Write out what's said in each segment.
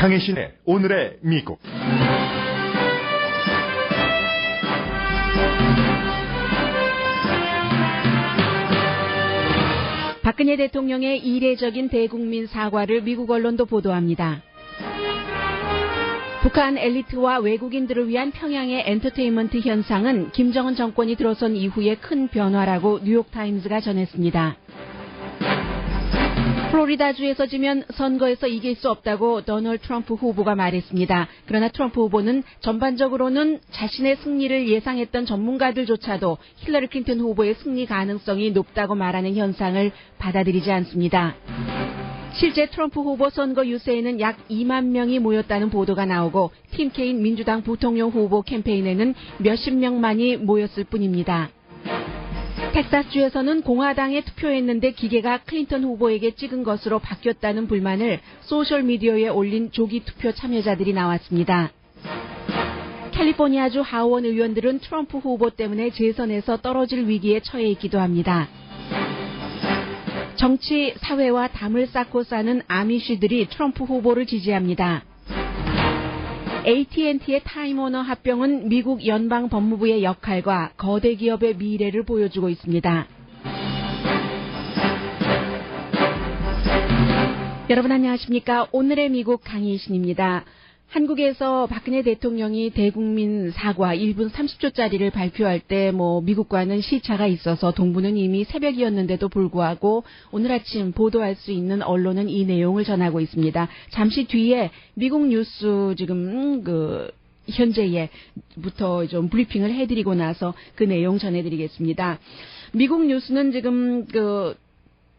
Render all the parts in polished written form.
강혜신의 오늘의 미국. 박근혜 대통령의 이례적인 대국민 사과를 미국 언론도 보도합니다. 북한 엘리트와 외국인들을 위한 평양의 엔터테인먼트 현상은 김정은 정권이 들어선 이후에 큰 변화라고 뉴욕타임즈가 전했습니다. 플로리다주에서 지면 선거에서 이길 수 없다고 도널드 트럼프 후보가 말했습니다. 그러나 트럼프 후보는 전반적으로는 자신의 승리를 예상했던 전문가들조차도 힐러리 클린턴 후보의 승리 가능성이 높다고 말하는 현상을 받아들이지 않습니다. 실제 트럼프 후보 선거 유세에는 약 2만 명이 모였다는 보도가 나오고 팀 케인 민주당 부통령 후보 캠페인에는 몇십 명만이 모였을 뿐입니다. 텍사스주에서는 공화당에 투표했는데 기계가 클린턴 후보에게 찍은 것으로 바뀌었다는 불만을 소셜미디어에 올린 조기 투표 참여자들이 나왔습니다. 캘리포니아주 하원 의원들은 트럼프 후보 때문에 재선에서 떨어질 위기에 처해 있기도 합니다. 정치, 사회와 담을 쌓고 사는 아미쉬들이 트럼프 후보를 지지합니다. AT&T의 타임워너 합병은 미국 연방 법무부의 역할과 거대 기업의 미래를 보여주고 있습니다. 여러분 안녕하십니까? 오늘의 미국 강희신입니다. 한국에서 박근혜 대통령이 대국민 사과 1분 30초짜리를 발표할 때 미국과는 시차가 있어서 동부는 이미 새벽이었는데도 불구하고 오늘 아침 보도할 수 있는 언론은 이 내용을 전하고 있습니다. 잠시 뒤에 미국 뉴스 지금 현재부터 좀 브리핑을 해드리고 나서 그 내용 전해드리겠습니다. 미국 뉴스는 지금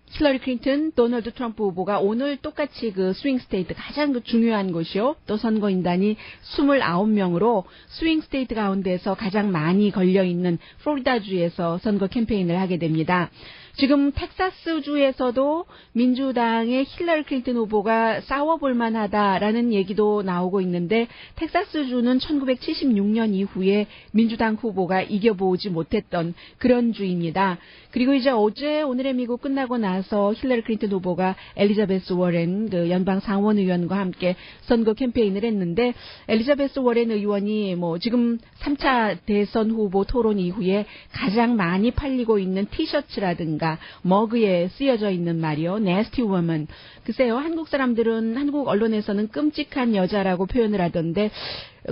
힐러리 클린턴, 도널드 트럼프 후보가 오늘 똑같이 스윙 스테이트 가장 중요한 곳이요. 또 선거인단이 29명으로 스윙 스테이트 가운데서 가장 많이 걸려있는 플로리다주에서 선거 캠페인을 하게 됩니다. 지금 텍사스주에서도 민주당의 힐러리 클린턴 후보가 싸워볼 만하다라는 얘기도 나오고 있는데 텍사스주는 1976년 이후에 민주당 후보가 이겨보지 못했던 그런 주입니다. 그리고 이제 어제 오늘의 미국 끝나고 나서 힐러리 클린턴 후보가 엘리자베스 워렌 연방 상원 의원과 함께 선거 캠페인을 했는데 엘리자베스 워렌 의원이 지금 3차 대선 후보 토론 이후에 가장 많이 팔리고 있는 티셔츠라든가 머그에 쓰여져 있는 말이요. nasty woman. 글쎄요. 한국 언론에서는 끔찍한 여자라고 표현을 하던데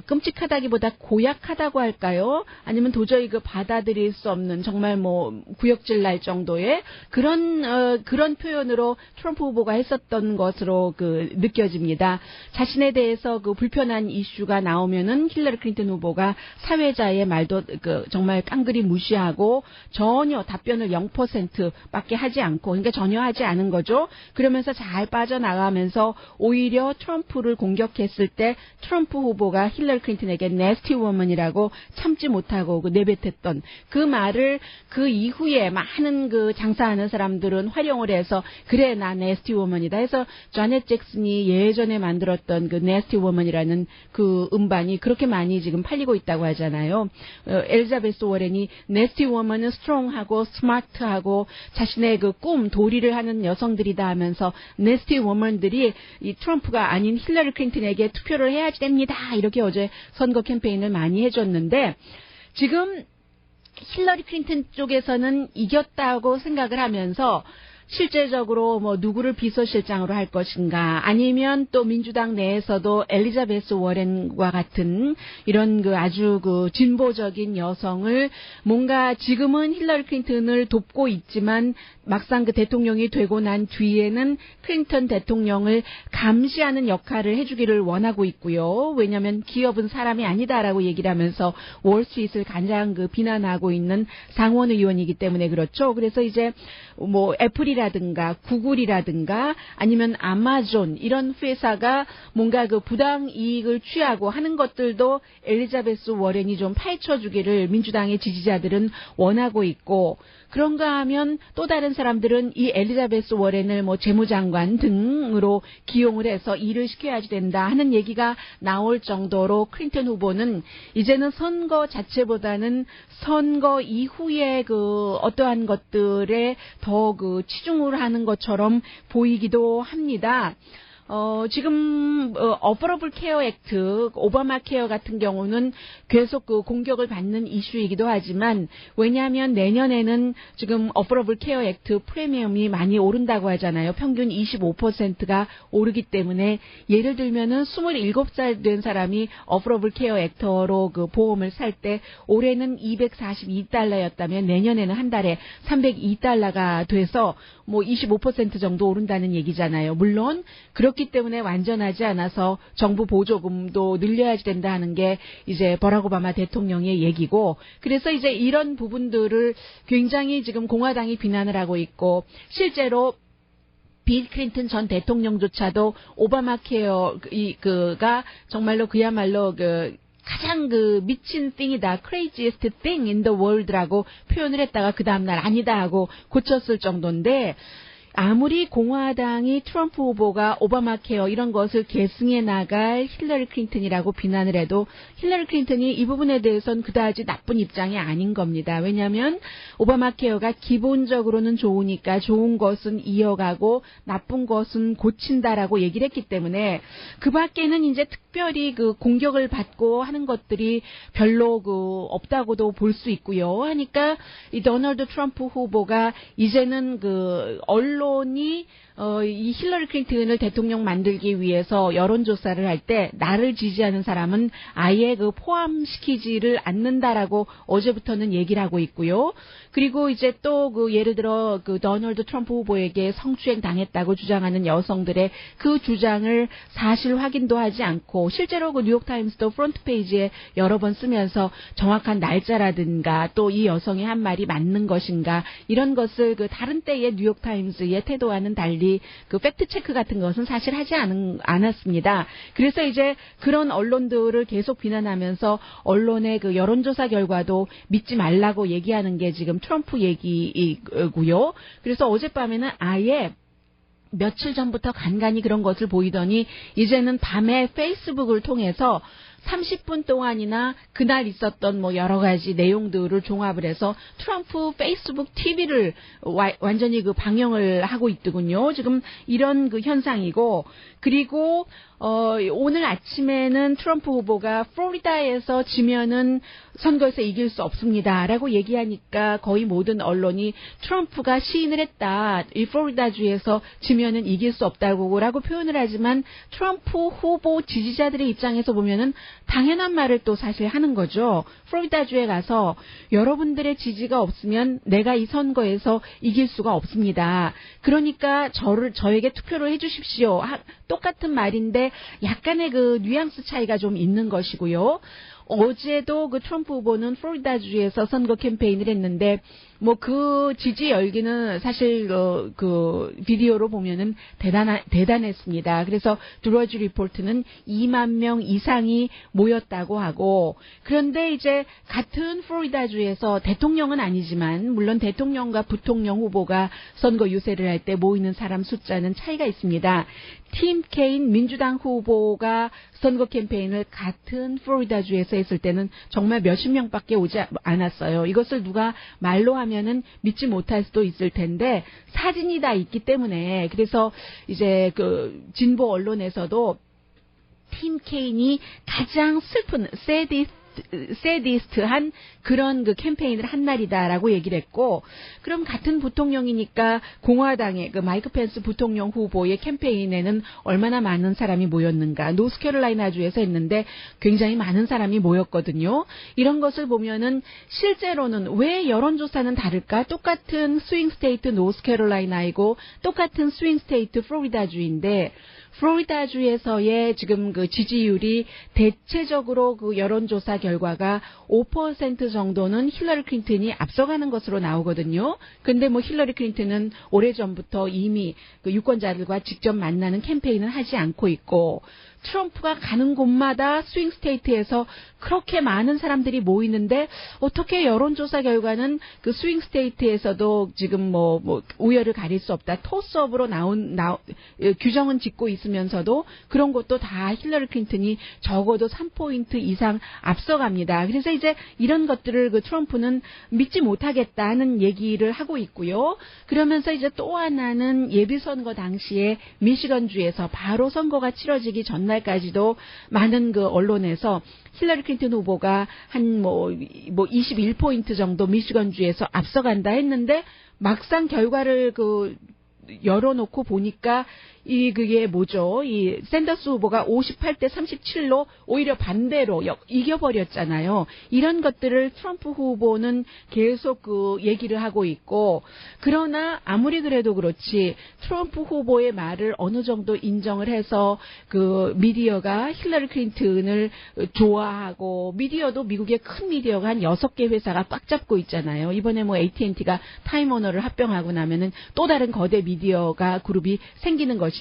끔찍하다기보다 고약하다고 할까요? 아니면 도저히 받아들일 수 없는 정말 구역질 날 정도의 그런 표현으로 트럼프 후보가 했었던 것으로 느껴집니다. 자신에 대해서 불편한 이슈가 나오면은 힐러리 클린턴 후보가 사회자의 말도 정말 깡그리 무시하고 전혀 답변을 0%밖에 하지 않고 그러니까 전혀 하지 않은 거죠. 그러면서 잘 빠져나가면서 오히려 트럼프를 공격했을 때 트럼프 후보가 힐러리 클린턴에게 nasty woman이라고 참지 못하고 내뱉었던 그 말을 그 이후에 많은 장사하는 사람들은 활용을 해서 그래 나 nasty woman이다 해서 자넷 잭슨이 예전에 만들었던 nasty woman이라는 음반이 그렇게 많이 지금 팔리고 있다고 하잖아요. 엘리자베스 워렌이 nasty woman은 strong하고 smart하고 자신의 꿈 도리를 하는 여성들이다 하면서 nasty woman들이 이 트럼프가 아닌 힐러리 클린턴에게 투표를 해야 됩니다. 이렇게 어제 선거 캠페인을 많이 해줬는데 지금 힐러리 클린턴 쪽에서는 이겼다고 생각을 하면서 실제적으로 누구를 비서실장으로 할 것인가 아니면 또 민주당 내에서도 엘리자베스 워렌과 같은 이런 아주 진보적인 여성을 뭔가 지금은 힐러리 클린턴을 돕고 있지만 막상 대통령이 되고 난 뒤에는 클린턴 대통령을 감시하는 역할을 해주기를 원하고 있고요. 왜냐하면 기업은 사람이 아니다라고 얘기를 하면서 월스트리트를 가장 비난하고 있는 상원 의원이기 때문에 그렇죠. 그래서 이제 애플이라든가 구글이라든가 아니면 아마존 이런 회사가 뭔가 부당 이익을 취하고 하는 것들도 엘리자베스 워렌이 좀 파헤쳐주기를 민주당의 지지자들은 원하고 있고 그런가 하면 또 다른 사람들은 이 엘리자베스 워렌을 재무장관 등으로 기용을 해서 일을 시켜야지 된다 하는 얘기가 나올 정도로 클린턴 후보는 이제는 선거 자체보다는 선거 이후에 어떠한 것들에 더 치중을 하는 것처럼 보이기도 합니다. 지금 어퍼러블 케어 액트, 오바마 케어 같은 경우는 계속 그 공격을 받는 이슈이기도 하지만 왜냐하면 내년에는 지금 어퍼러블 케어 액트 프리미엄이 많이 오른다고 하잖아요. 평균 25%가 오르기 때문에 예를 들면은 27살 된 사람이 어퍼러블 케어 액터로 그 보험을 살 때 올해는 $242였다면 내년에는 한 달에 $302가 돼서 뭐 25% 정도 오른다는 얘기잖아요. 물론 그렇기 때문에 완전하지 않아서 정부 보조금도 늘려야 된다 하는 게 이제 버락 오바마 대통령의 얘기고, 그래서 이제 이런 부분들을 굉장히 지금 공화당이 비난을 하고 있고, 실제로 빌 클린턴 전 대통령조차도 오바마 케어가 정말로 그야말로 가장 미친 thing이다, craziest thing in the world라고 표현을 했다가 그 다음날 아니다 하고 고쳤을 정도인데, 아무리 공화당이 트럼프 후보가 오바마 케어 이런 것을 계승해 나갈 힐러리 클린턴이라고 비난을 해도 힐러리 클린턴이 이 부분에 대해서는 그다지 나쁜 입장이 아닌 겁니다. 왜냐하면 오바마 케어가 기본적으로는 좋으니까 좋은 것은 이어가고 나쁜 것은 고친다라고 얘기를 했기 때문에 그 밖에는 이제 특별히 공격을 받고 하는 것들이 별로 없다고도 볼 수 있고요. 하니까 이 도널드 트럼프 후보가 이제는 언론이 이 힐러리 클린턴을 대통령 만들기 위해서 여론조사를 할 때 나를 지지하는 사람은 아예 포함시키지를 않는다라고 어제부터는 얘기를 하고 있고요. 그리고 이제 또 예를 들어 도널드 트럼프 후보에게 성추행 당했다고 주장하는 여성들의 그 주장을 사실 확인도 하지 않고 실제로 뉴욕타임스도 프론트 페이지에 여러 번 쓰면서 정확한 날짜라든가 또 이 여성이 한 말이 맞는 것인가 이런 것을 다른 때의 뉴욕타임스의 태도와는 달리 팩트 체크 같은 것은 사실 하지 않았습니다. 그래서 이제 그런 언론들을 계속 비난하면서 언론의 여론조사 결과도 믿지 말라고 얘기하는 게 지금 트럼프 얘기이고요. 그래서 어젯밤에는 아예 며칠 전부터 간간히 그런 것을 보이더니 이제는 밤에 페이스북을 통해서 30분 동안이나 그날 있었던 여러 가지 내용들을 종합을 해서 트럼프 페이스북 TV를 완전히 방영을 하고 있더군요. 지금 이런 현상이고, 그리고 오늘 아침에는 트럼프 후보가 플로리다에서 지면은 선거에서 이길 수 없습니다라고 얘기하니까 거의 모든 언론이 트럼프가 시인을 했다. 이 플로리다주에서 지면은 이길 수 없다고라고 표현을 하지만 트럼프 후보 지지자들의 입장에서 보면은 당연한 말을 또 사실 하는 거죠. 플로리다주에 가서 여러분들의 지지가 없으면 내가 이 선거에서 이길 수가 없습니다. 그러니까 저에게 투표를 해주십시오. 똑같은 말인데 약간의 뉘앙스 차이가 좀 있는 것이고요. 어제도 트럼프 후보는 플로리다주에서 선거 캠페인을 했는데 그 지지 열기는 사실 비디오로 보면은 대단했습니다. 그래서 드러지 리포트는 2만 명 이상이 모였다고 하고, 그런데 이제 같은 플로리다주에서 대통령은 아니지만 물론 대통령과 부통령 후보가 선거 유세를 할 때 모이는 사람 숫자는 차이가 있습니다. 팀 케인 민주당 후보가 선거 캠페인을 같은 플로리다주에서 했을 때는 정말 몇십 명밖에 오지 않았어요. 이것을 누가 말로 하면은 믿지 못할 수도 있을 텐데 사진이 다 있기 때문에, 그래서 이제 진보 언론에서도 팀 케인이 가장 슬픈 새디스트한 그런 캠페인을 한 날이다라고 얘기를 했고, 그럼 같은 부통령이니까 공화당의 마이크 펜스 부통령 후보의 캠페인에는 얼마나 많은 사람이 모였는가. 노스캐롤라이나주에서 했는데 굉장히 많은 사람이 모였거든요. 이런 것을 보면은 실제로는 왜 여론조사는 다를까? 똑같은 스윙 스테이트 노스캐롤라이나이고 똑같은 스윙 스테이트 플로리다주인데 플로리다주에서의 지금 지지율이 대체적으로 여론조사 결과가 5% 정도는 힐러리 클린턴이 앞서가는 것으로 나오거든요. 근데 힐러리 클린턴은 오래전부터 이미 유권자들과 직접 만나는 캠페인을 하지 않고 있고, 트럼프가 가는 곳마다 스윙 스테이트에서 그렇게 많은 사람들이 모이는데 어떻게 여론조사 결과는 그 스윙 스테이트에서도 지금 뭐 우열을 가릴 수 없다. 토스업으로 규정은 짓고 있으면서도 그런 것도 다 힐러리 클린턴이 적어도 3포인트 이상 앞서갑니다. 그래서 이제 이런 것들을 그 트럼프는 믿지 못하겠다는 얘기를 하고 있고요. 그러면서 이제 또 하나는 예비선거 당시에 미시건주에서 바로 선거가 치러지기 전날까지도 많은 그 언론에서 힐러리 클린턴 후보가 한 21포인트 정도 미시건주에서 앞서간다 했는데 막상 결과를 그 열어놓고 보니까 그게 뭐죠? 이 샌더스 후보가 58대 37로 오히려 반대로 이겨버렸잖아요. 이런 것들을 트럼프 후보는 계속 그 얘기를 하고 있고, 그러나 아무리 그래도 그렇지 트럼프 후보의 말을 어느 정도 인정을 해서 그 미디어가 힐러리 클린턴을 좋아하고, 미디어도 미국의 큰 미디어가 한 6개 회사가 꽉 잡고 있잖아요. 이번에 뭐 AT&T가 타임워너를 합병하고 나면은 또 다른 거대 미디어가 그룹이 생기는 것인데,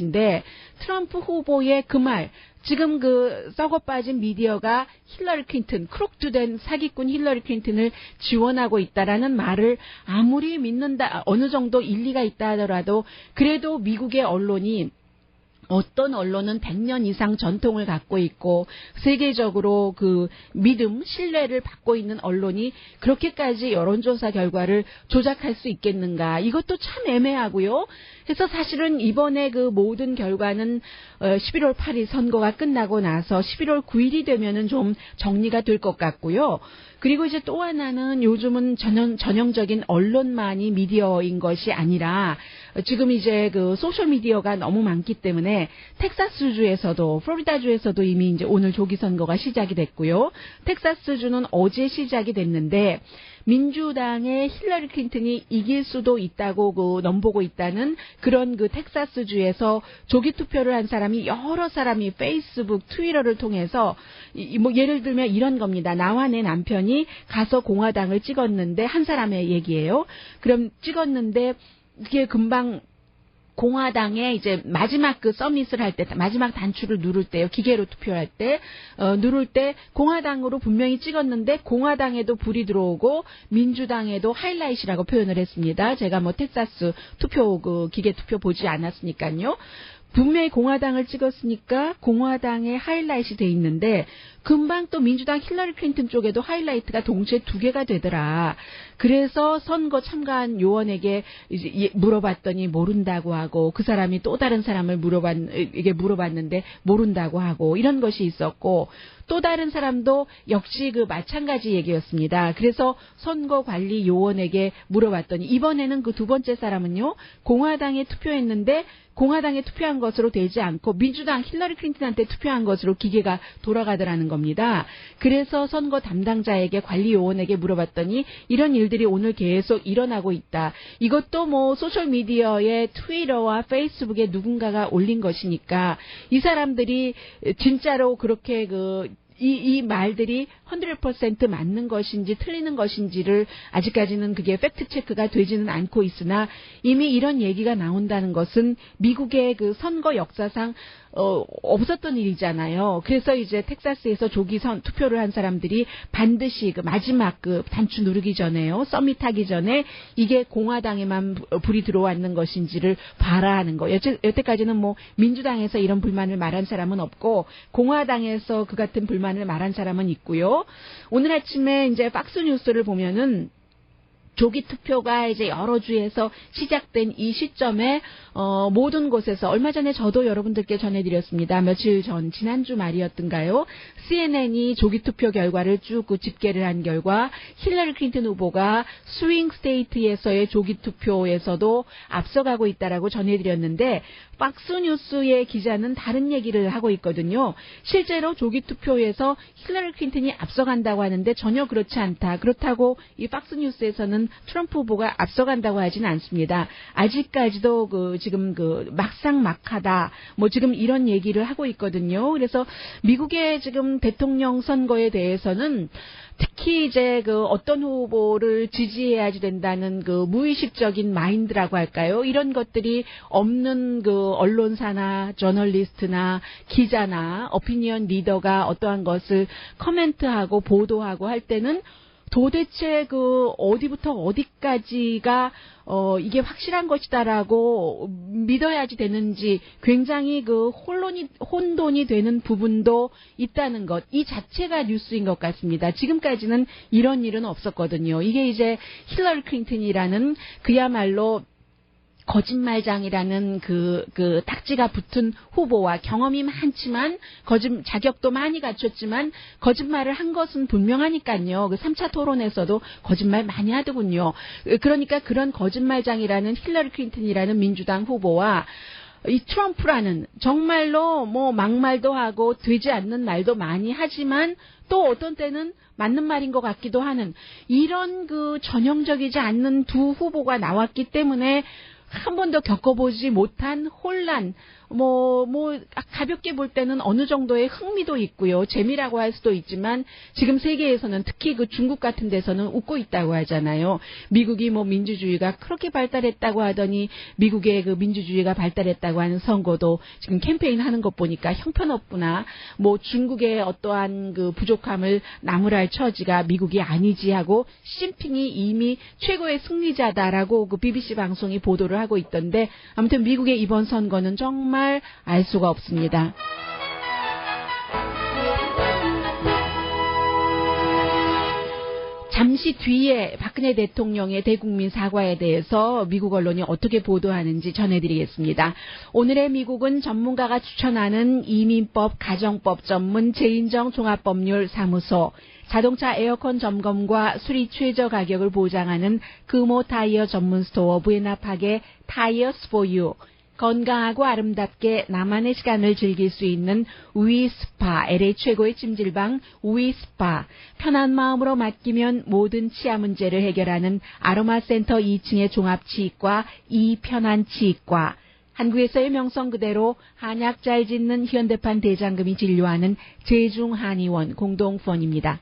트럼프 후보의 그 말, 지금 그 썩어 빠진 미디어가 힐러리 클린턴, 크록드된 사기꾼 힐러리 클린턴을 지원하고 있다라는 말을 아무리 믿는다, 어느 정도 일리가 있다 하더라도 그래도 미국의 언론이, 어떤 언론은 100년 이상 전통을 갖고 있고 세계적으로 그 믿음, 신뢰를 받고 있는 언론이 그렇게까지 여론조사 결과를 조작할 수 있겠는가? 이것도 참 애매하고요. 그래서 사실은 이번에 그 모든 결과는 11월 8일 선거가 끝나고 나서 11월 9일이 되면은 좀 정리가 될 것 같고요. 그리고 이제 또 하나는 요즘은 전형적인 언론만이 미디어인 것이 아니라 지금 이제 그 소셜 미디어가 너무 많기 때문에 텍사스주에서도, 플로리다주에서도 이미 이제 오늘 조기 선거가 시작이 됐고요. 텍사스주는 어제 시작이 됐는데 민주당의 힐러리 클린턴이 이길 수도 있다고 그 넘보고 있다는 그런 그 텍사스주에서 조기 투표를 한 사람이 여러 사람이 페이스북, 트위터를 통해서 뭐 예를 들면 이런 겁니다. 나와 내 남편이 가서 공화당을 찍었는데, 한 사람의 얘기예요. 그럼 찍었는데 그게 금방 공화당에 이제 마지막 그 서밋을 할 때, 마지막 단추를 누를 때요, 기계로 투표할 때, 누를 때 공화당으로 분명히 찍었는데 공화당에도 불이 들어오고 민주당에도 하이라이트라고 표현을 했습니다. 제가 뭐 텍사스 투표 그 기계 투표 보지 않았으니까요. 분명히 공화당을 찍었으니까 공화당에 하이라이트이 돼 있는데 금방 또 민주당 힐러리 클린턴 쪽에도 하이라이트가 동시에 2개가 되더라. 그래서 선거 참가한 요원에게 이제 물어봤더니 모른다고 하고, 그 사람이 또 다른 사람을 물어봤는데 모른다고 하고, 이런 것이 있었고, 또 다른 사람도 역시 그 마찬가지 얘기였습니다. 그래서 선거관리 요원에게 물어봤더니 이번에는 그 두 번째 사람은요, 공화당에 투표했는데 공화당에 투표한 것으로 되지 않고 민주당 힐러리 클린턴한테 투표한 것으로 기계가 돌아가더라는 겁니다. 그래서 선거 담당자에게, 관리 요원에게 물어봤더니 이런 일들이 오늘 계속 일어나고 있다. 이것도 뭐 소셜미디어에 트위터와 페이스북에 누군가가 올린 것이니까 이 사람들이 진짜로 그렇게 이 말들이 100% 맞는 것인지 틀리는 것인지를 아직까지는 그게 팩트 체크가 되지는 않고 있으나 이미 이런 얘기가 나온다는 것은 미국의 그 선거 역사상 없었던 일이잖아요. 그래서 이제 텍사스에서 조기 투표를 한 사람들이 반드시 그 마지막 그 단추 누르기 전에요, 서밋하기 전에 이게 공화당에만 불이 들어왔는 것인지를 봐라 하는 거. 여태까지는 뭐 민주당에서 이런 불만을 말한 사람은 없고 공화당에서 그 같은 불만을 말한 사람은 있고요. 오늘 아침에 이제 팍스뉴스를 보면은 조기 투표가 이제 여러 주에서 시작된 이 시점에 모든 곳에서, 얼마 전에 저도 여러분들께 전해드렸습니다. 며칠 전, 지난주 말이었던가요? CNN이 조기 투표 결과를 쭉 집계를 한 결과 힐러리 클린턴 후보가 스윙 스테이트에서의 조기 투표에서도 앞서가고 있다라고 전해드렸는데, 팍스뉴스의 기자는 다른 얘기를 하고 있거든요. 실제로 조기 투표에서 힐러리 클린턴이 앞서간다고 하는데 전혀 그렇지 않다. 그렇다고 이 팍스뉴스에서는 대해서는 트럼프 후보가 앞서간다고 하지는 않습니다. 아직까지도 지금 막상막하다. 뭐 지금 이런 얘기를 하고 있거든요. 그래서 미국의 지금 대통령 선거에 대해서는 특히 이제 어떤 후보를 지지해야지 된다는 무의식적인 마인드라고 할까요? 이런 것들이 없는 언론사나 저널리스트나 기자나 오피니언 리더가 어떠한 것을 커멘트하고 보도하고 할 때는 도대체 어디부터 어디까지가 이게 확실한 것이다라고 믿어야지 되는지 굉장히 혼돈이 되는 부분도 있다는 것. 이 자체가 뉴스인 것 같습니다. 지금까지는 이런 일은 없었거든요. 이게 이제 힐러리 클린턴이라는 그야말로 거짓말장이라는 딱지가 붙은 후보와 경험이 많지만 자격도 많이 갖췄지만 거짓말을 한 것은 분명하니까요. 3차 토론에서도 거짓말 많이 하더군요. 그러니까 그런 거짓말장이라는 힐러리 클린턴이라는 민주당 후보와 이 트럼프라는 정말로 뭐 막말도 하고 되지 않는 말도 많이 하지만 또 어떤 때는 맞는 말인 것 같기도 하는 이런 전형적이지 않는 두 후보가 나왔기 때문에 한 번도 겪어보지 못한 혼란, 가볍게 볼 때는 어느 정도의 흥미도 있고요. 재미라고 할 수도 있지만 지금 세계에서는 특히 중국 같은 데서는 웃고 있다고 하잖아요. 미국이 민주주의가 그렇게 발달했다고 하더니 미국의 민주주의가 발달했다고 하는 선거도 지금 캠페인 하는 것 보니까 형편없구나. 중국의 어떠한 부족함을 나무랄 처지가 미국이 아니지 하고 시진핑이 이미 최고의 승리자다라고 BBC 방송이 보도를 하고 있던데 아무튼 미국의 이번 선거는 정말 알 수가 없습니다. 잠시 뒤에 박근혜 대통령의 대국민 사과에 대해서 미국 언론이 어떻게 보도하는지 전해드리겠습니다. 오늘의 미국은 전문가가 추천하는 이민법, 가정법 전문 제인정 종합법률사무소, 자동차 에어컨 점검과 수리 최저 가격을 보장하는 금호 타이어 전문 스토어 부에나팍의 타이어스 포유, 건강하고 아름답게 나만의 시간을 즐길 수 있는 위스파, LA 최고의 찜질방 위스파, 편한 마음으로 맡기면 모든 치아 문제를 해결하는 아로마센터 2층의 종합치과 이편안치과, 한국에서의 명성 그대로 한약 잘 짓는 현대판 대장금이 진료하는 제중한의원 공동펀입니다.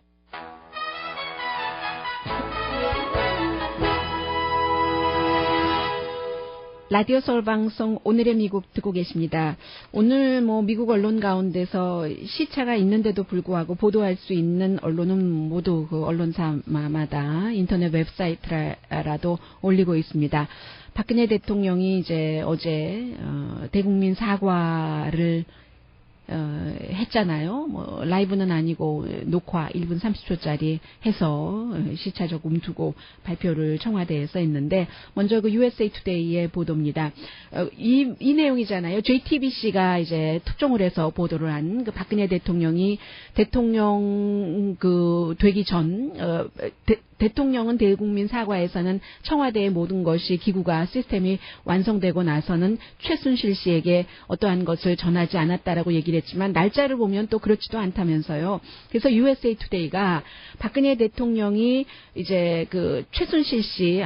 라디오 서울 방송 오늘의 미국 듣고 계십니다. 오늘 미국 언론 가운데서 시차가 있는데도 불구하고 보도할 수 있는 언론은 모두 언론사마다 인터넷 웹사이트라도 올리고 있습니다. 박근혜 대통령이 이제 어제 대국민 사과를 했잖아요. 라이브는 아니고 녹화 1분 30초짜리 해서 시차 조금 두고 발표를 청와대에서 했는데 먼저 USA 투데이의 보도입니다. 이 내용이잖아요. JTBC가 이제 특종을 해서 보도를 한 박근혜 대통령이 대통령 되기 전 대통령은 대국민 사과에서는 청와대의 모든 것이 기구가 시스템이 완성되고 나서는 최순실 씨에게 어떠한 것을 전하지 않았다라고 얘기를 했지만 날짜를 보면 또 그렇지도 않다면서요. 그래서 USA 투데이가 박근혜 대통령이 이제 최순실 씨,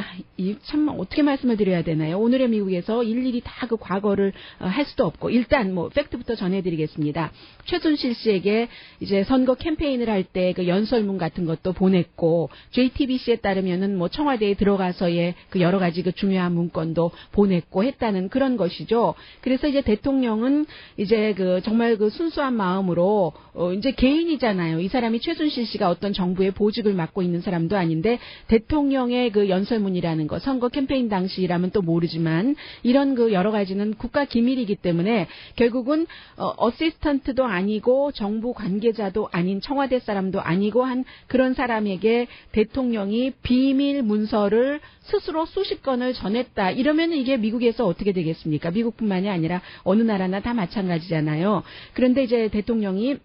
참 어떻게 말씀을 드려야 되나요? 오늘의 미국에서 일일이 다 과거를 할 수도 없고 일단 팩트부터 전해드리겠습니다. 최순실 씨에게 이제 선거 캠페인을 할 때 연설문 같은 것도 보냈고 JTBC에 따르면은 청와대에 들어가서의 여러 가지 중요한 문건도 보냈고 했다는 그런 것이죠. 그래서 이제 대통령은 이제 정말 순수한 마음으로 이제 개인이잖아요. 이 사람이 최순실 씨가 어떤 정부의 보직을 맡고 있는 사람도 아닌데 대통령의 연설문이라는 거 선거 캠페인 당시라면 또 모르지만 이런 여러 가지는 국가 기밀이기 때문에 결국은 어시스턴트도 아니고 정부 관계자도 아닌 청와대 사람도 아니고 한 그런 사람에게 대통령이 비밀 문서를 스스로 수십 건을 전했다. 이러면 이게 미국에서 어떻게 되겠습니까? 미국뿐만이 아니라 어느 나라나 다 마찬가지잖아요. 그런데 이제 대통령이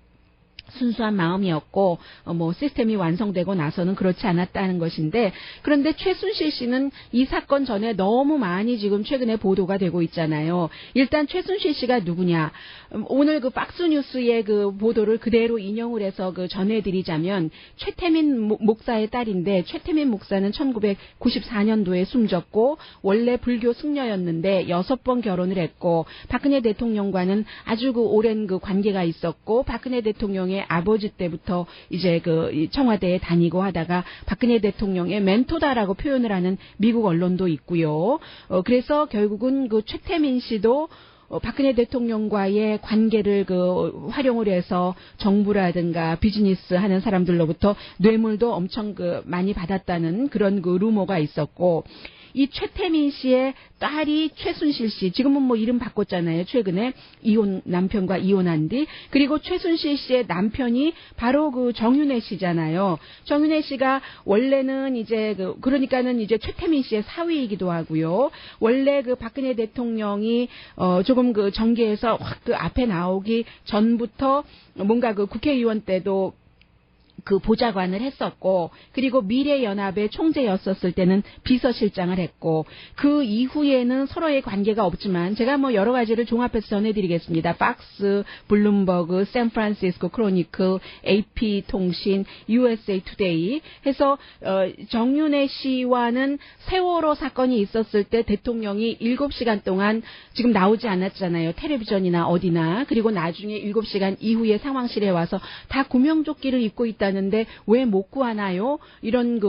순수한 마음이었고 뭐 시스템이 완성되고 나서는 그렇지 않았다는 것인데, 그런데 최순실 씨는 이 사건 전에 너무 많이 지금 최근에 보도가 되고 있잖아요. 일단 최순실 씨가 누구냐? 오늘 그 박스뉴스의 그 보도를 그대로 인용을 해서 그 전해드리자면, 최태민 목사의 딸인데, 최태민 목사는 1994년도에 숨졌고 원래 불교 승려였는데 6번 결혼을 했고, 박근혜 대통령과는 아주 그 오랜 그 관계가 있었고, 박근혜 대통령의 아버지 때부터 이제 그 청와대에 다니고 하다가 박근혜 대통령의 멘토다라고 표현을 하는 미국 언론도 있고요. 그래서 결국은 그 최태민 씨도 박근혜 대통령과의 관계를 그 활용을 해서 정부라든가 비즈니스 하는 사람들로부터 뇌물도 엄청 그 많이 받았다는 그런 그 루머가 있었고, 이 최태민 씨의 딸이 최순실 씨, 지금은 뭐 이름 바꿨잖아요. 최근에 남편과 이혼한 뒤. 그리고 최순실 씨의 남편이 바로 그 정윤회 씨잖아요. 정윤회 씨가 원래는 이제 그러니까는 이제 최태민 씨의 사위이기도 하고요. 원래 그 박근혜 대통령이 조금 그 정계에서 확 그 앞에 나오기 전부터 뭔가 그 국회의원 때도 그 보좌관을 했었고, 그리고 미래연합의 총재였었을 때는 비서실장을 했고, 그 이후에는 서로의 관계가 없지만 제가 뭐 여러 가지를 종합해서 전해드리겠습니다. 박스, 블룸버그, 샌프란시스코 크로니클, AP 통신, USA 투데이 해서 정윤회 씨와는 세월호 사건이 있었을 때 대통령이 7시간 동안 지금 나오지 않았잖아요. 텔레비전이나 어디나. 그리고 나중에 7시간 이후에 상황실에 와서 다 구명조끼를 입고 있다 는데 왜 못 구하나요? 이런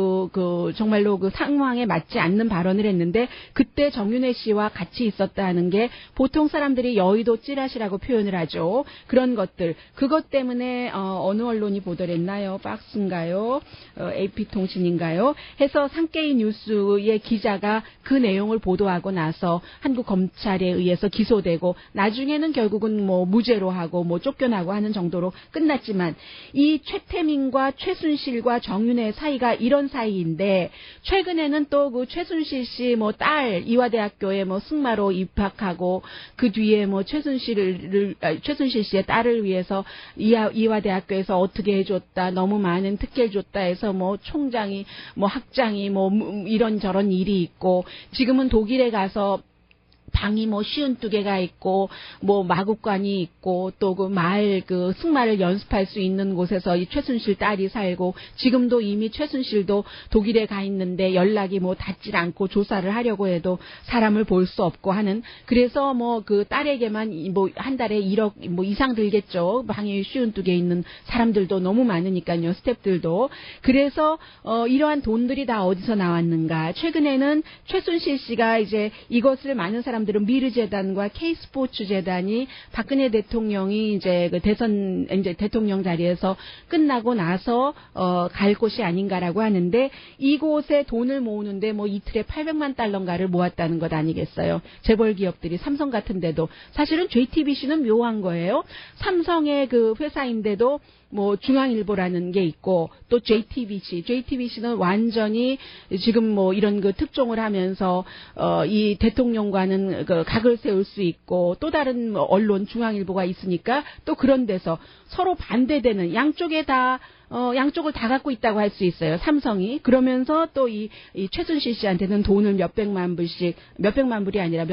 정말로 그 상황에 맞지 않는 발언을 했는데, 그때 정윤회 씨와 같이 있었다는 게 보통 사람들이 여의도 찌라시라고 표현을 하죠. 그런 것들. 그것 때문에 어느 언론이 보도를 했나요? 박스인가요? AP통신인가요? 해서 상케이 뉴스의 기자가 그 내용을 보도하고 나서 한국 검찰에 의해서 기소되고, 나중에는 결국은 뭐 무죄로 하고 뭐 쫓겨나고 하는 정도로 끝났지만, 이 최태민과 최순실과 정윤회 사이가 이런 사이인데, 최근에는 또 그 최순실 씨 뭐 딸 이화대학교에 뭐 승마로 입학하고, 그 뒤에 뭐 최순실 씨의 딸을 위해서 이화대학교에서 어떻게 해줬다, 너무 많은 특혜를 줬다 해서 뭐 총장이 뭐 학장이 뭐 이런저런 일이 있고, 지금은 독일에 가서 방이 뭐 52개가 있고, 뭐 마국관이 있고, 또 그 승마를 연습할 수 있는 곳에서 이 최순실 딸이 살고, 지금도 이미 최순실도 독일에 가 있는데 연락이 뭐 닿질 않고 조사를 하려고 해도 사람을 볼 수 없고 하는, 그래서 뭐 그 딸에게만 뭐 한 달에 1억 뭐 이상 들겠죠. 방이 52개 있는 사람들도 너무 많으니까요. 스태프들도. 그래서 이러한 돈들이 다 어디서 나왔는가. 최근에는 최순실 씨가 이제 이것을 많은 사람들은 미르재단과 K스포츠재단이 박근혜 대통령이 이제 그 대통령 자리에서 끝나고 나서 갈 곳이 아닌가라고 하는데, 이곳에 돈을 모으는데 뭐 이틀에 800만 달러인가를 모았다는 것 아니겠어요. 재벌 기업들이 삼성 같은 데도. 사실은 JTBC는 묘한 거예요. 삼성의 그 회사인데도 뭐 중앙일보라는 게 있고, 또 JTBC는 완전히 지금 뭐 이런 그 특종을 하면서 이 대통령과는 그 각을 세울 수 있고, 또 다른 언론 중앙일보가 있으니까 또 그런 데서 서로 반대되는 양쪽을 다 갖고 있다고 할 수 있어요. 삼성이. 그러면서 또 이 최순실 씨한테는 돈을 몇백만 불이 아니라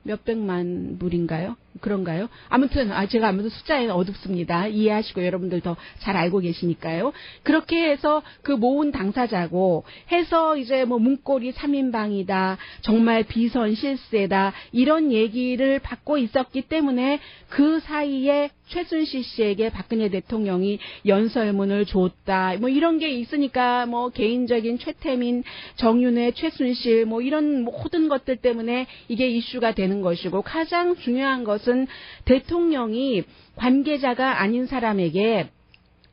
몇백만 불인가요? 그런가요? 아무튼 제가 숫자에는 어둡습니다. 이해하시고 여러분들 더 잘 알고 계시니까요. 그렇게 해서 그 모은 당사자고 해서 이제 뭐 문고리 3인방이다, 정말 비선 실세다, 이런 얘기를 받고 있었기 때문에 그 사이에 최순실 씨에게 박근혜 대통령이 연설문을 줬다, 뭐 이런 게 있으니까 뭐 개인적인 최태민, 정윤회, 최순실 뭐 이런 모든 것들 때문에 이게 이슈가 되는 것이고, 가장 중요한 것은 대통령이 관계자가 아닌 사람에게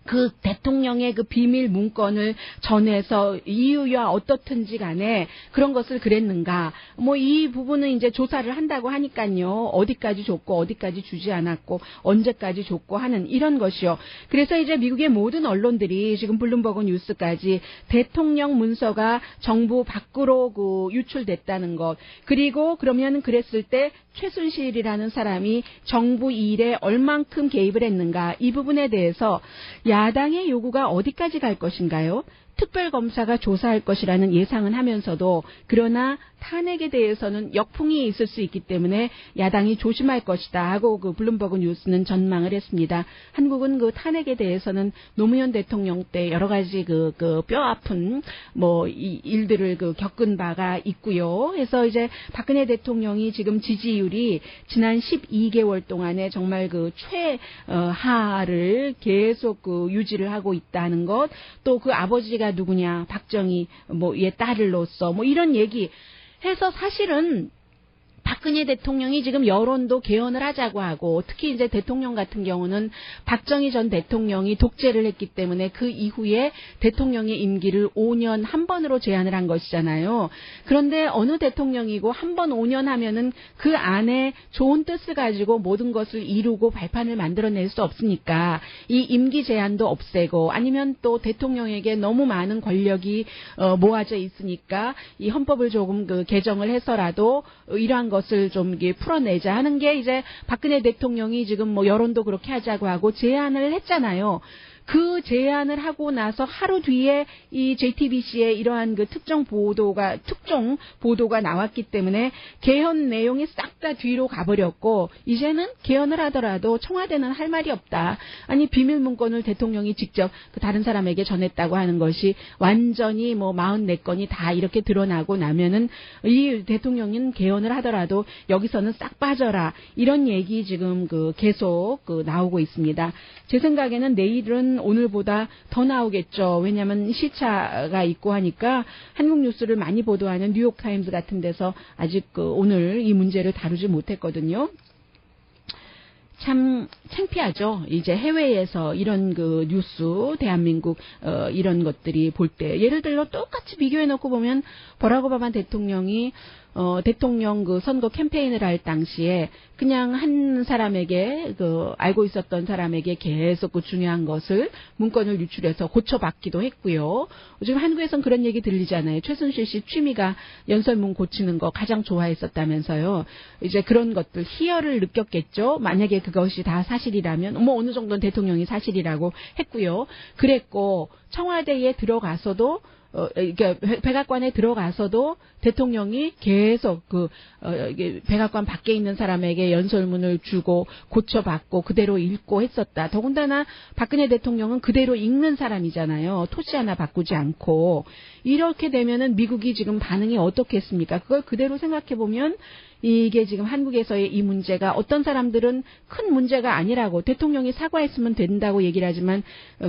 그 대통령의 그 비밀 문건을 전해서 이유야 어떻든지 간에 그런 것을 그랬는가. 뭐 이 부분은 이제 조사를 한다고 하니까요. 어디까지 줬고 어디까지 주지 않았고 언제까지 줬고 하는 이런 것이요. 그래서 이제 미국의 모든 언론들이 지금 블룸버그 뉴스까지 대통령 문서가 정부 밖으로 그 유출됐다는 것. 그리고 그러면 그랬을 때 최순실이라는 사람이 정부 일에 얼만큼 개입을 했는가. 이 부분에 대해서 야당의 요구가 어디까지 갈 것인가요? 특별검사가 조사할 것이라는 예상은 하면서도 그러나 탄핵에 대해서는 역풍이 있을 수 있기 때문에 야당이 조심할 것이다 하고 그 블룸버그 뉴스는 전망을 했습니다. 한국은 그 탄핵에 대해서는 노무현 대통령 때 여러 가지 그 뼈 아픈 뭐 이 일들을 그 겪은 바가 있고요. 해서 이제 박근혜 대통령이 지금 지지율이 지난 12개월 동안에 정말 그 최하를 계속 그 유지를 하고 있다는 것, 또 그 아버지가 누구냐, 박정희 뭐의 딸로서 뭐 이런 얘기 해서 사실은 박근혜 대통령이 지금 여론도 개헌을 하자고 하고 특히 이제 대통령 같은 경우는 박정희 전 대통령이 독재를 했기 때문에 그 이후에 대통령의 임기를 5년 한 번으로 제한을 한 것이잖아요. 그런데 어느 대통령이고 한 번 5년 하면은 그 안에 좋은 뜻을 가지고 모든 것을 이루고 발판을 만들어낼 수 없으니까 이 임기 제한도 없애고 아니면 또 대통령에게 너무 많은 권력이 모아져 있으니까 이 헌법을 조금 그 개정을 해서라도 이러한 것을 좀 풀어내자 하는 게 이제 박근혜 대통령이 지금 뭐 여론도 그렇게 하자고 하고 제안을 했잖아요. 그 제안을 하고 나서 하루 뒤에 이 JTBC에 이러한 그 특종 보도가 나왔기 때문에 개헌 내용이 싹 다 뒤로 가버렸고 이제는 개헌을 하더라도 청와대는 할 말이 없다. 아니 비밀 문건을 대통령이 직접 그 다른 사람에게 전했다고 하는 것이 완전히 뭐 44건이 다 이렇게 드러나고 나면은 이 대통령은 개헌을 하더라도 여기서는 싹 빠져라. 이런 얘기 지금 그 계속 그 나오고 있습니다. 제 생각에는 내일은 오늘보다 더 나오겠죠. 왜냐하면 시차가 있고 하니까 한국 뉴스를 많이 보도하는 뉴욕타임즈 같은 데서 아직 그 오늘 이 문제를 다루지 못했거든요. 참 창피하죠. 이제 해외에서 이런 그 뉴스, 대한민국 이런 것들이 볼 때 예를 들어 똑같이 비교해놓고 보면 버락 오바마 대통령이 대통령 그 선거 캠페인을 할 당시에 그냥 한 사람에게 그 알고 있었던 사람에게 계속 그 중요한 것을 문건을 유출해서 고쳐받기도 했고요. 지금 한국에선 그런 얘기 들리잖아요. 최순실 씨 취미가 연설문 고치는 거 가장 좋아했었다면서요. 이제 그런 것들 희열을 느꼈겠죠. 만약에 그것이 다 사실이라면 뭐 어느 정도는 대통령이 사실이라고 했고요. 그랬고 청와대에 들어가서도 그러니까 백악관에 들어가서도 대통령이 계속 이게 백악관 밖에 있는 사람에게 연설문을 주고 고쳐받고 그대로 읽고 했었다. 더군다나 박근혜 대통령은 그대로 읽는 사람이잖아요. 토시 하나 바꾸지 않고. 이렇게 되면은 미국이 지금 반응이 어떻겠습니까? 그걸 그대로 생각해 보면 이게 지금 한국에서의 이 문제가 어떤 사람들은 큰 문제가 아니라고 대통령이 사과했으면 된다고 얘기를 하지만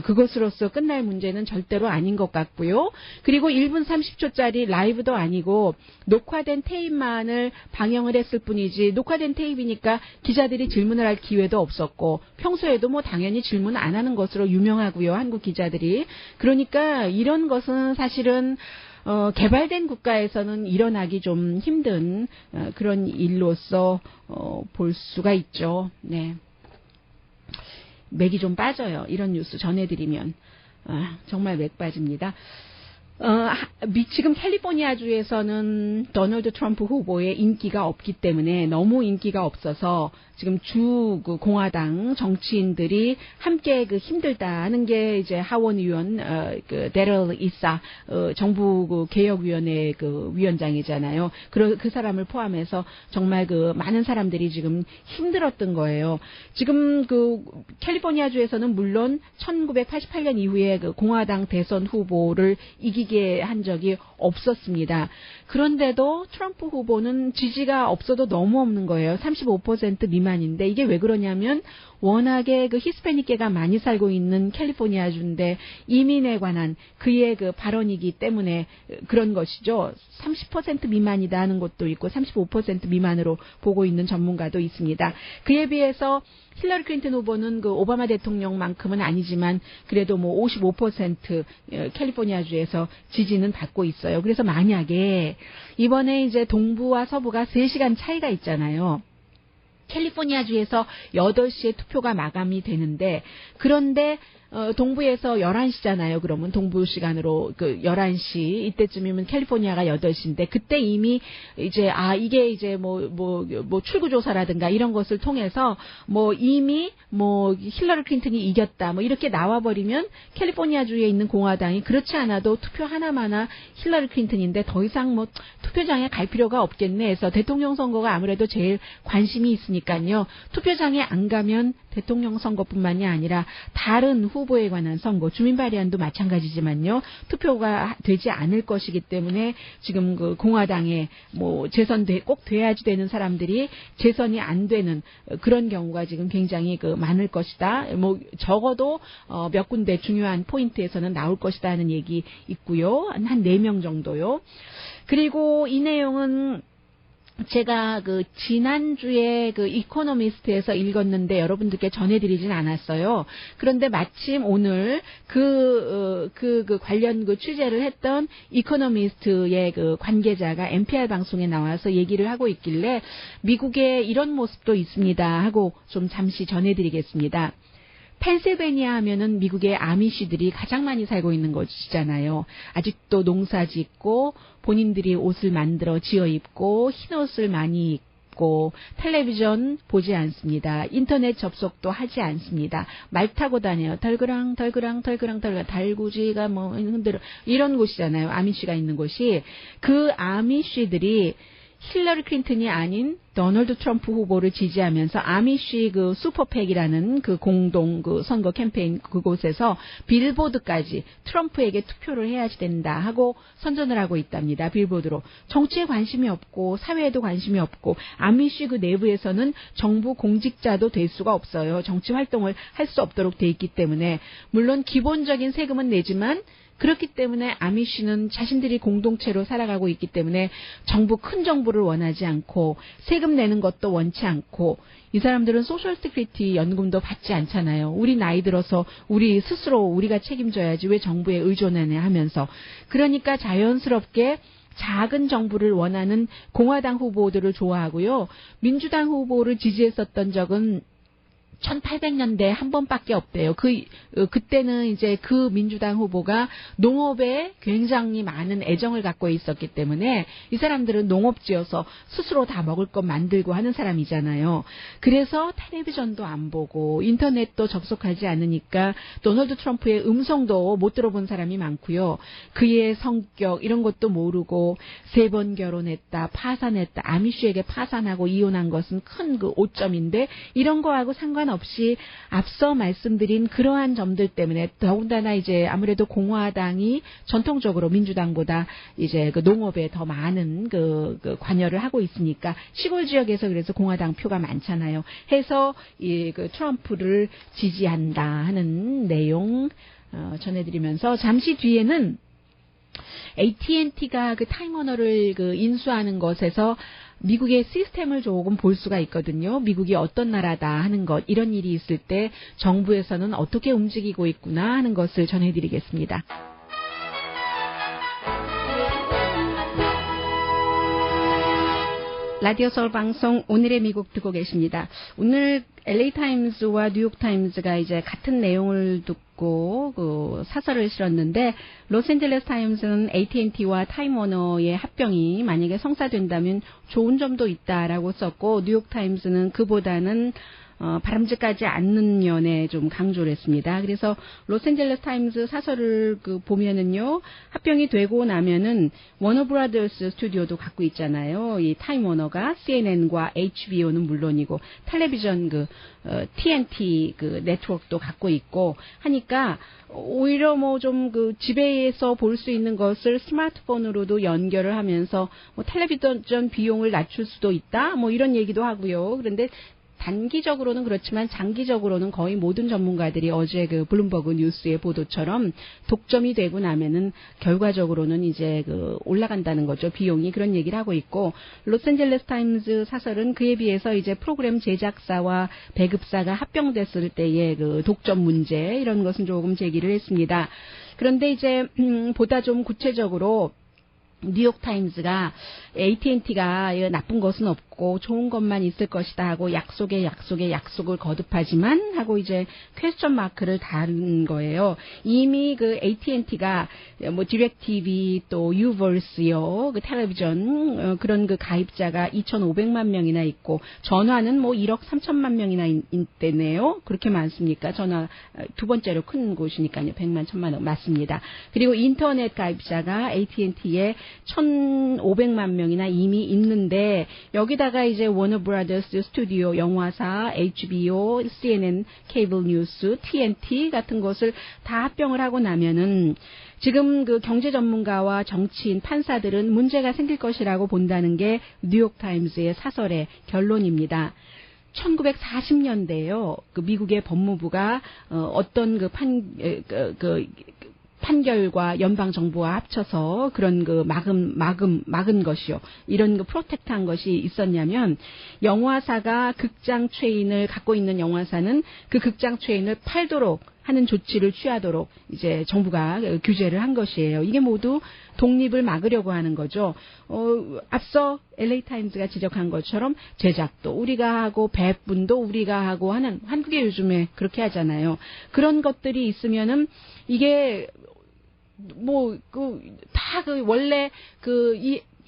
그것으로서 끝날 문제는 절대로 아닌 것 같고요. 그리고 1분 30초짜리 라이브도 아니고 녹화된 테이프만을 방영을 했을 뿐이지 녹화된 테이프니까 기자들이 질문을 할 기회도 없었고 평소에도 뭐 당연히 질문 안 하는 것으로 유명하고요. 한국 기자들이. 그러니까 이런 것은 사실은 개발된 국가에서는 일어나기 좀 힘든 그런 일로서 볼 수가 있죠. 네. 맥이 좀 빠져요. 이런 뉴스 전해드리면 정말 맥 빠집니다. 지금 캘리포니아주에서는 도널드 트럼프 후보의 인기가 없기 때문에 너무 인기가 없어서 지금 그 공화당 정치인들이 함께 그 힘들다 하는 게 이제 하원 의원, 그 데럴 이사, 정부 그 개혁위원회 그 위원장이잖아요. 그 사람을 포함해서 정말 그 많은 사람들이 지금 힘들었던 거예요. 지금 그 캘리포니아주에서는 물론 1988년 이후에 그 공화당 대선 후보를 이기게 한 적이 없었습니다. 그런데도 트럼프 후보는 지지가 없어도 너무 없는 거예요. 35% 미만인데 이게 왜 그러냐면 워낙에 그 히스패닉계가 많이 살고 있는 캘리포니아주인데 이민에 관한 그의 그 발언이기 때문에 그런 것이죠. 30% 미만이다 하는 것도 있고 35% 미만으로 보고 있는 전문가도 있습니다. 그에 비해서 힐러리 클린턴 후보는 그 오바마 대통령만큼은 아니지만 그래도 뭐 55% 캘리포니아주에서 지지는 받고 있어요. 그래서 만약에 이번에 이제 동부와 서부가 3시간 차이가 있잖아요. 캘리포니아주에서 8시에 투표가 마감이 되는데 그런데 동부에서 11시잖아요. 그러면 동부 시간으로 그 11시 이때쯤이면 캘리포니아가 8시인데 그때 이미 이제 이게 이제 뭐 출구 조사라든가 이런 것을 통해서 뭐 이미 뭐 힐러리 클린턴이 이겼다 뭐 이렇게 나와 버리면 캘리포니아주에 있는 공화당이 그렇지 않아도 투표 하나마나 힐러리 클린턴인데 더 이상 뭐 투표장에 갈 필요가 없겠네 해서 대통령 선거가 아무래도 제일 관심이 있으니까요. 투표장에 안 가면 대통령 선거뿐만이 아니라 다른 후보에 관한 선거, 주민 발의안도 마찬가지지만요. 투표가 되지 않을 것이기 때문에 지금 그 공화당에 뭐 꼭 돼야지 되는 사람들이 재선이 안 되는 그런 경우가 지금 굉장히 그 많을 것이다. 뭐 적어도 몇 군데 중요한 포인트에서는 나올 것이다 하는 얘기 있고요. 한 4명 정도요. 그리고 이 내용은 제가 그 지난주에 그 이코노미스트에서 읽었는데 여러분들께 전해드리진 않았어요. 그런데 마침 오늘 그 관련 그 취재를 했던 이코노미스트의 그 관계자가 NPR 방송에 나와서 얘기를 하고 있길래 미국에 이런 모습도 있습니다 하고 좀 잠시 전해드리겠습니다. 펜실베니아 하면은 미국의 아미시들이 가장 많이 살고 있는 곳이잖아요. 아직도 농사 짓고 본인들이 옷을 만들어 지어 입고 흰 옷을 많이 입고 텔레비전 보지 않습니다. 인터넷 접속도 하지 않습니다. 말 타고 다녀요. 덜그랑 달구지가 뭐 흔들어 이런 곳이잖아요. 아미시가 있는 곳이. 그 아미시들이 힐러리 클린턴이 아닌 도널드 트럼프 후보를 지지하면서 아미시 그 슈퍼팩이라는 그 공동 그 선거 캠페인 그곳에서 빌보드까지 트럼프에게 투표를 해야지 된다 하고 선전을 하고 있답니다. 빌보드로. 정치에 관심이 없고 사회에도 관심이 없고 아미시 그 내부에서는 정부 공직자도 될 수가 없어요. 정치 활동을 할 수 없도록 돼 있기 때문에 물론 기본적인 세금은 내지만 그렇기 때문에 아미시는 자신들이 공동체로 살아가고 있기 때문에 큰 정부를 원하지 않고 세금 내는 것도 원치 않고 이 사람들은 소셜 시큐리티 연금도 받지 않잖아요. 우리 나이 들어서 우리 스스로 우리가 책임져야지 왜 정부에 의존하냐 하면서 그러니까 자연스럽게 작은 정부를 원하는 공화당 후보들을 좋아하고요. 민주당 후보를 지지했었던 적은 1800년대 한 번밖에 없대요. 그때는 이제 그 민주당 후보가 농업에 굉장히 많은 애정을 갖고 있었기 때문에 이 사람들은 농업지어서 스스로 다 먹을 것 만들고 하는 사람이잖아요. 그래서 텔레비전도 안 보고 인터넷도 접속하지 않으니까 도널드 트럼프의 음성도 못 들어본 사람이 많고요. 그의 성격 이런 것도 모르고 3번 결혼했다, 파산했다, 아미슈에게 파산하고 이혼한 것은 큰 그 오점인데 이런 거하고 없이 앞서 말씀드린 그러한 점들 때문에 더군다나 이제 아무래도 공화당이 전통적으로 민주당보다 이제 그 농업에 더 많은 그 관여를 하고 있으니까 시골 지역에서 그래서 공화당 표가 많잖아요. 해서 그 트럼프를 지지한다 하는 내용 전해드리면서 잠시 뒤에는 AT&T가 그 타임워너를 그 인수하는 것에서 미국의 시스템을 조금 볼 수가 있거든요. 미국이 어떤 나라다 하는 것, 이런 일이 있을 때 정부에서는 어떻게 움직이고 있구나 하는 것을 전해드리겠습니다. 라디오 서울 방송 오늘의 미국 듣고 계십니다. 오늘 LA 타임즈와 뉴욕 타임즈가 이제 같은 내용을 듣고 그 사설을 실었는데 로스앤젤레스 타임즈는 AT&T와 타임워너의 합병이 만약에 성사된다면 좋은 점도 있다라고 썼고 뉴욕 타임즈는 그보다는 바람직하지 않는 면에 좀 강조를 했습니다. 그래서 로스앤젤레스 타임즈 사설을 보면은요, 합병이 되고 나면은 워너브라더스 스튜디오도 갖고 있잖아요. 이 타임워너가 CNN과 HBO는 물론이고 텔레비전 TNT 네트워크도 갖고 있고 하니까 오히려 뭐 좀 집에서 볼 수 있는 것을 스마트폰으로도 연결을 하면서 뭐 텔레비전 비용을 낮출 수도 있다. 뭐 이런 얘기도 하고요. 그런데 단기적으로는 그렇지만 장기적으로는 거의 모든 전문가들이 어제 그 블룸버그 뉴스의 보도처럼 독점이 되고 나면은 결과적으로는 이제 그 올라간다는 거죠. 비용이 그런 얘기를 하고 있고 로스앤젤레스 타임즈 사설은 그에 비해서 이제 프로그램 제작사와 배급사가 합병됐을 때의 그 독점 문제 이런 것은 조금 제기를 했습니다. 그런데 이제 보다 좀 구체적으로 뉴욕타임즈가 AT&T가 나쁜 것은 없고 좋은 것만 있을 것이다 하고 약속에 약속을 거듭하지만 하고 이제 퀘스천 마크를 다룬 거예요. 이미 그 AT&T가 뭐 디렉TV 또 유버스요 그 텔레비전 그런 그 가입자가 2,500만 명이나 있고 전화는 뭐 1억 3천만 명이나 있대네요. 그렇게 많습니까? 전화 두 번째로 큰 곳이니까요. 100만 1,000만 맞습니다. 그리고 인터넷 가입자가 AT&T에 1,500만 명이나 이미 있는데 여기다가 이제 워너 브라더스 스튜디오 영화사, HBO, CNN, 케이블 뉴스, TNT 같은 것을 다 합병을 하고 나면은 지금 그 경제 전문가와 정치인, 판사들은 문제가 생길 것이라고 본다는 게 뉴욕타임즈의 사설의 결론입니다. 1940년대에요. 그 미국의 법무부가 어떤 그 판결과 연방 정부와 합쳐서 그런 그 막은 것이요. 이런 그 프로텍트한 것이 있었냐면 영화사가 극장 체인을 갖고 있는 영화사는 그 극장 체인을 팔도록 하는 조치를 취하도록 이제 정부가 규제를 한 것이에요. 이게 모두 독립을 막으려고 하는 거죠. 앞서 LA 타임즈가 지적한 것처럼 제작도 우리가 하고 배분도 우리가 하고 하는 한국에 요즘에 그렇게 하잖아요. 그런 것들이 있으면은 이게 원래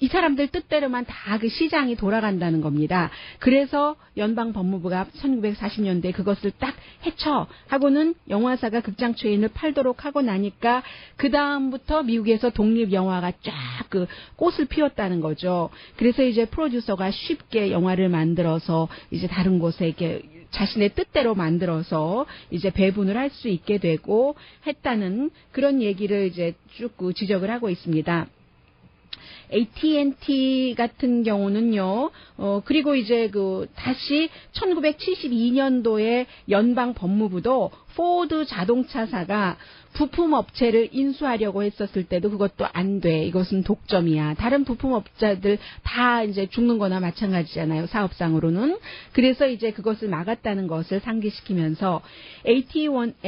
이 사람들 뜻대로만 다 그 시장이 돌아간다는 겁니다. 그래서 연방 법무부가 1940년대 그것을 딱 해쳐 하고는 영화사가 극장 체인을 팔도록 하고 나니까 그 다음부터 미국에서 독립 영화가 쫙 그 꽃을 피웠다는 거죠. 그래서 이제 프로듀서가 쉽게 영화를 만들어서 이제 다른 곳에 이렇게 자신의 뜻대로 만들어서 이제 배분을 할 수 있게 되고 했다는 그런 얘기를 이제 쭉 지적을 하고 있습니다. AT&T 같은 경우는요, 그리고 이제 다시 1972년도에 연방 법무부도 포드 자동차사가 부품 업체를 인수하려고 했었을 때도 그것도 안 돼. 이것은 독점이야. 다른 부품 업자들 다 이제 죽는 거나 마찬가지잖아요. 사업상으로는. 그래서 이제 그것을 막았다는 것을 상기시키면서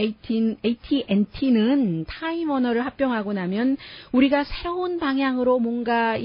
AT&T는 타임워너를 합병하고 나면 우리가 새로운 방향으로 뭔가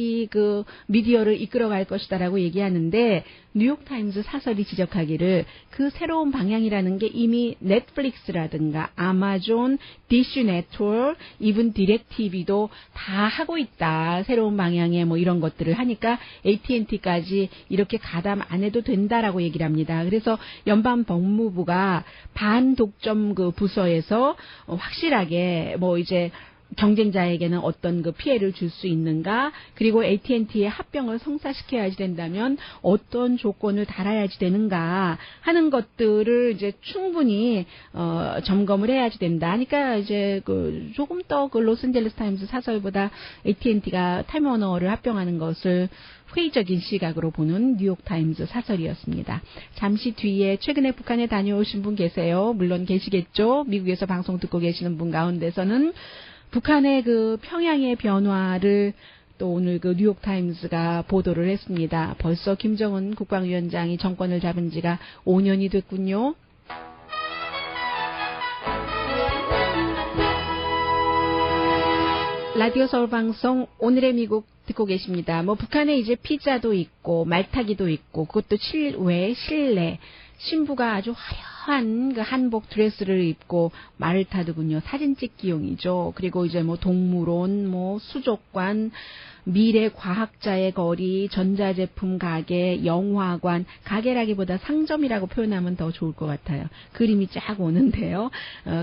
미디어를 이끌어갈 것이다라고 얘기하는데 뉴욕타임즈 사설이 지적하기를 그 새로운 방향이라는 게 이미 넷플릭스라든가 아마존, 디쉬 네트워크, 이븐 디렉TV도 다 하고 있다. 새로운 방향의 이런 것들을 하니까 AT&T까지 이렇게 가담 안 해도 된다라고 얘기를 합니다. 그래서 연방 법무부가 반독점 부서에서 확실하게 이제 경쟁자에게는 어떤 피해를 줄 수 있는가, 그리고 AT&T의 합병을 성사시켜야지 된다면 어떤 조건을 달아야지 되는가 하는 것들을 이제 충분히 점검을 해야지 된다. 그러니까 이제 조금 더 로스앤젤레스 타임즈 사설보다 AT&T가 타임워너를 합병하는 것을 회의적인 시각으로 보는 뉴욕타임즈 사설이었습니다. 잠시 뒤에 최근에 북한에 다녀오신 분 계세요. 물론 계시겠죠. 미국에서 방송 듣고 계시는 분 가운데서는 북한의 평양의 변화를 또 오늘 뉴욕타임즈가 보도를 했습니다. 벌써 김정은 국방위원장이 정권을 잡은 지가 5년이 됐군요. 라디오 서울 방송 오늘의 미국 듣고 계십니다. 북한에 이제 피자도 있고 말타기도 있고 그것도 실내 신부가 아주 화려한 한복 드레스를 입고 말을 타더군요. 사진 찍기용이죠. 그리고 이제 동물원, 수족관, 미래 과학자의 거리, 전자제품 가게, 영화관, 가게라기보다 상점이라고 표현하면 더 좋을 것 같아요. 그림이 쫙 오는데요.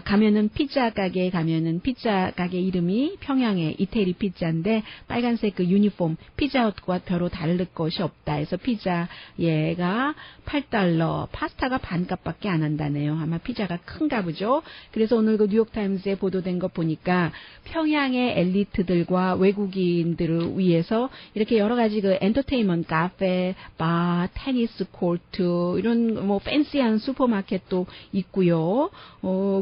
가면은 피자 가게에 가면은 피자 가게 이름이 평양의 이태리 피자인데 빨간색 유니폼 피자헛과 별로 다를 것이 없다 해서 피자 얘가 $8, 파스타가 반값밖에 안 한다. 좋아한다네요. 아마 피자가 큰가 보죠. 그래서 오늘 그 뉴욕타임스에 보도된 것 보니까 평양의 엘리트들과 외국인들을 위해서 이렇게 여러 가지 그 엔터테인먼트, 카페, 바, 테니스 코트, 이런 뭐 팬시한 슈퍼마켓도 있고요.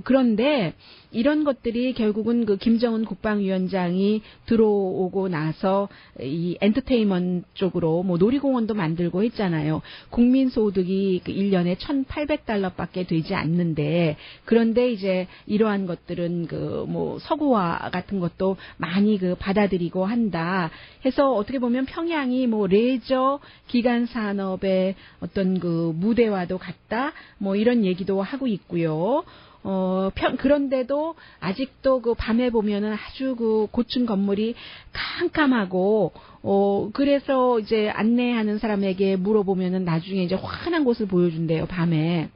그런데 이런 것들이 결국은 그 김정은 국방위원장이 들어오고 나서 이 엔터테인먼트 쪽으로 뭐 놀이공원도 만들고 했잖아요. 국민소득이 그 1년에 $1,800밖에 되지 않는데, 그런데 이제 이러한 것들은 그 뭐 서구화 같은 것도 많이 그 받아들이고 한다 해서 어떻게 보면 평양이 뭐 레저 기간 산업의 어떤 그 무대와도 같다, 뭐 이런 얘기도 하고 있고요. 그런데도 아직도 그 밤에 보면은 아주 그 고층 건물이 깜깜하고, 그래서 이제 안내하는 사람에게 물어보면은 나중에 이제 환한 곳을 보여준대요, 밤에.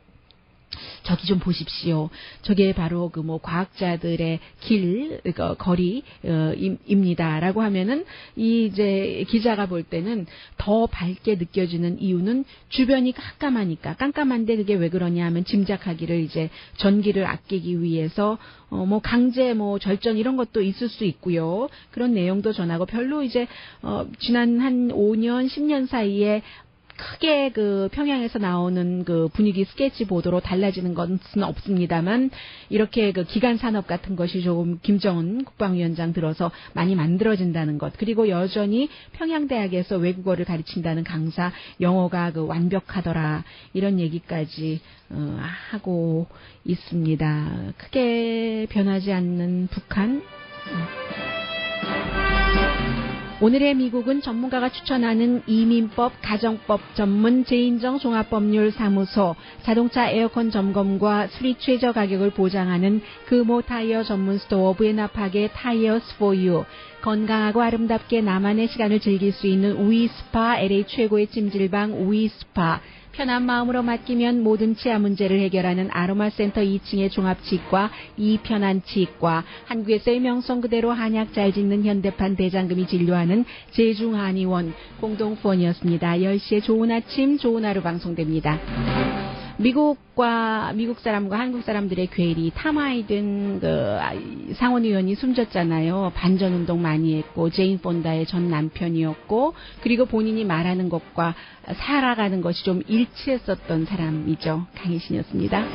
저기 좀 보십시오. 저게 바로 그 뭐 과학자들의 길, 거리입니다라고 하면은 이 이제 기자가 볼 때는 더 밝게 느껴지는 이유는 주변이 깜깜하니까. 깜깜한데 그게 왜 그러냐 하면 짐작하기를 이제 전기를 아끼기 위해서 뭐 강제 뭐 절전 이런 것도 있을 수 있고요. 그런 내용도 전하고 별로 이제 지난 한 5년, 10년 사이에 크게 그 평양에서 나오는 그 분위기 스케치 보도로 달라지는 것은 없습니다만, 이렇게 그 기간 산업 같은 것이 조금 김정은 국방위원장 들어서 많이 만들어진다는 것, 그리고 여전히 평양대학에서 외국어를 가르친다는 강사 영어가 그 완벽하더라, 이런 얘기까지 하고 있습니다. 크게 변하지 않는 북한. 오늘의 미국은 전문가가 추천하는 이민법, 가정법 전문 제인정 종합법률사무소, 자동차 에어컨 점검과 수리 최저 가격을 보장하는 금호 타이어 전문 스토어 부에나파게 타이어스 포유, 건강하고 아름답게 나만의 시간을 즐길 수 있는 우이스파, LA 최고의 찜질방 우이스파, 편한 마음으로 맡기면 모든 치아 문제를 해결하는 아로마센터 2층의 종합치과 이편한치과, 한국에서의 명성 그대로 한약 잘 짓는 현대판 대장금이 진료하는 제중한의원 공동후원이었습니다. 10시에 좋은 아침 좋은 하루 방송됩니다. 미국 사람과 한국 사람들의 괴리, 타마이든 그 상원 의원이 숨졌잖아요. 반전 운동 많이 했고, 제인 폰다의 전 남편이었고, 그리고 본인이 말하는 것과 살아가는 것이 좀 일치했었던 사람이죠. 강희신이었습니다.